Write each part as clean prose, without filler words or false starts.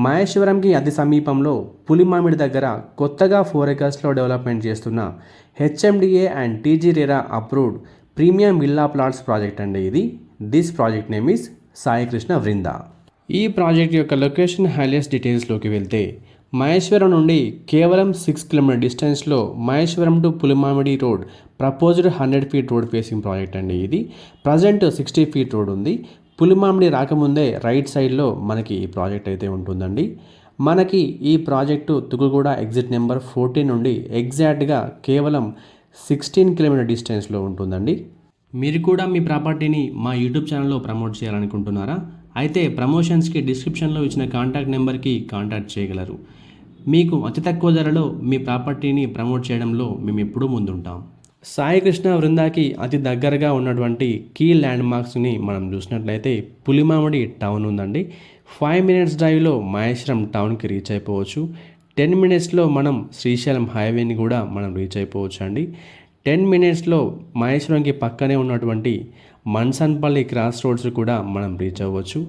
మహేశ్వరంకి అతి సమీపంలో పులిమామిడి దగ్గర కొత్తగా 4 ఎకర్స్లో డెవలప్మెంట్ చేస్తున్న HMDA and TG RERA approved premium villa plots project అండి ఇది. This project name is Saikrishna Vrinda. ఈ ప్రాజెక్ట్ యొక్క లొకేషన్ హైలైట్స్ డీటెయిల్స్లోకి వెళ్తే మహేశ్వరం నుండి కేవలం 6 కిలోమీటర్ డిస్టెన్స్లో Maheshwaram to Pulimamidi road proposed 100 feet road facing project అండి ఇది. ప్రజెంట్ 60 ఫీట్ రోడ్ ఉంది. పులిమామిడి రాకముందే రైట్ సైడ్లో మనకి ఈ ప్రాజెక్ట్ అయితే ఉంటుందండి. మనకి ఈ ప్రాజెక్టు తుకుగూడ ఎగ్జిట్ నెంబర్ 14 నుండి ఎగ్జాక్ట్గా కేవలం 16 కిలోమీటర్ డిస్టెన్స్లో ఉంటుందండి. మీరు కూడా మీ ప్రాపర్టీని మా యూట్యూబ్ ఛానల్లో ప్రమోట్ చేయాలనుకుంటున్నారా? అయితే ప్రమోషన్స్కి డిస్క్రిప్షన్లో ఇచ్చిన కాంటాక్ట్ నెంబర్కి కాంటాక్ట్ చేయగలరు. మీకు అతి తక్కువ ధరలో మీ ప్రాపర్టీని ప్రమోట్ చేయడంలో మేము ఎప్పుడూ ముందుంటాం. సాయికృష్ణ వృందాకి అతి దగ్గరగా ఉన్నటువంటి కీ ల్యాండ్ మార్క్స్ని మనం చూసినట్లయితే పులిమామిడి టౌన్ ఉందండి. 5 మినిట్స్ డ్రైవ్లో మహేశ్వరం టౌన్కి రీచ్ అయిపోవచ్చు. 10 మినిట్స్లో మనం శ్రీశైలం హైవేని కూడా మనం రీచ్ అయిపోవచ్చు అండి. 10 మినిట్స్లో మహేశ్వరంకి పక్కనే ఉన్నటువంటి మన్సన్పల్లి క్రాస్ రోడ్స్ కూడా మనం రీచ్ అవ్వచ్చు.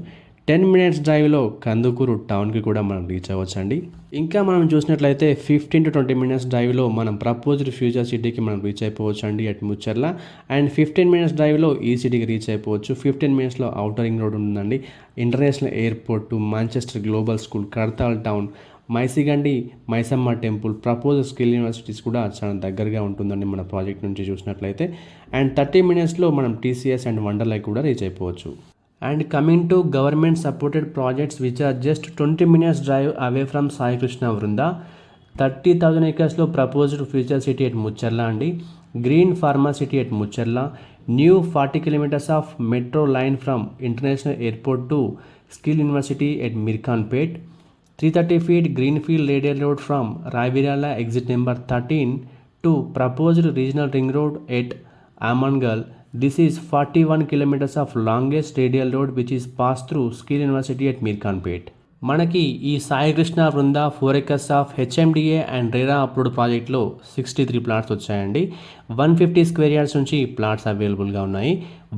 10 మినిట్స్ డ్రైవ్లో కందుకూరు టౌన్కి కూడా మనం రీచ్ అవ్వచ్చు అండి. ఇంకా మనం చూసినట్లయితే 15 to 20 మినిట్స్ డ్రైవ్లో మనం ప్రపోజ్డ్ ఫ్యూచర్ సిటీకి మనం రీచ్ అయిపోవచ్చు అండి అట్ ముచ్చర్ల. అండ్ 15 మినిట్స్ డ్రైవ్లో ఈ సిటీకి రీచ్ అయిపోవచ్చు. 15 మినిట్స్లో అవుటర్ రింగ్ రోడ్ ఉందండి. International airport, Manchester global school, Kadthal town, Maisigandi Maisamma temple, propose skill universities కూడా చాలా దగ్గరగా ఉంటుందండి మన ప్రాజెక్ట్ నుంచి చూసినట్లయితే. అండ్ 30 మినిట్స్లో మనం టీసీఎస్ అండ్ వండర్లై కూడా రీచ్ అయిపోవచ్చు. And coming to government supported projects which are just 20 minutes drive away from Sai Krishna Vrunda, 30,000 acres లో proposed future city at Mucharla అండి. Green Pharma City at Mucharla, new 40 kilometers of metro line from International Airport to Skill University at Mirkanpet, 330 feet greenfield radial road from Ravirala exit number 13 to proposed regional ring road at Amangal. This is 41 kilometers of longest radial road which is passed through Skill University at Mirkanpet. మనకి ఈ సాయికృష్ణ వృంద 4 acres of HMDA and RERA approved ప్రాజెక్ట్లో 63 plots వచ్చాయండి. 150 square yards నుంచి plots అవైలబుల్గా ఉన్నాయి.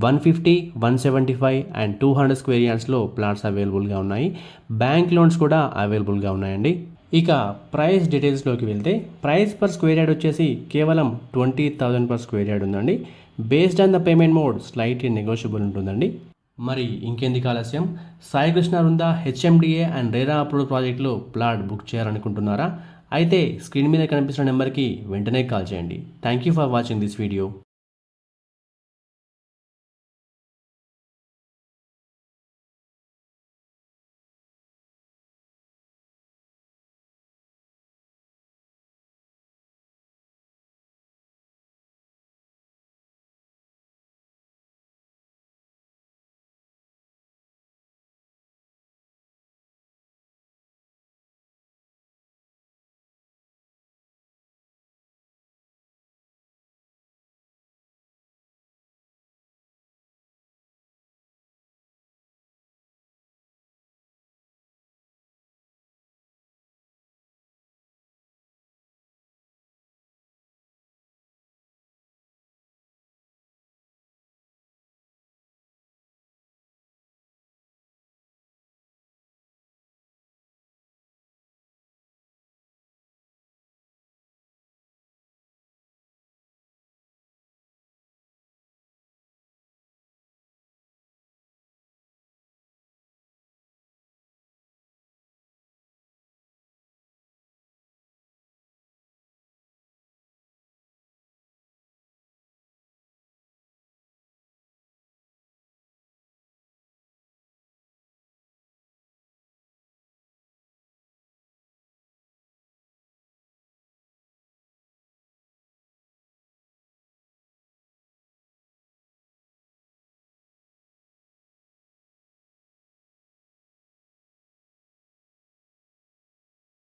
150, 175 and 200 square యార్డ్స్లో plots అవైలబుల్గా ఉన్నాయి. Bank loans కూడా అవైలబుల్గా ఉన్నాయండి. ఇక ప్రైస్ డీటెయిల్స్లోకి వెళ్తే ప్రైస్ పర్ స్క్వేర్ యార్డ్ వచ్చేసి కేవలం 20,000 పర్ స్క్వేర్ యార్డ్ ఉందండి. Based on the payment mode slightly negotiable ఉంటుందండి. మరి ఇంకెందుకు ఆలస్యం, సాయికృష్ణ వృంద హెచ్ఎండిఏ అండ్ రెరా అప్రూవ్డ్ ప్రాజెక్ట్లో ప్లాట్ బుక్ చేయాలనుకుంటున్నారా? అయితే స్క్రీన్ మీద కనిపిస్తున్న నెంబర్కి వెంటనే కాల్ చేయండి. Thank you for watching this video.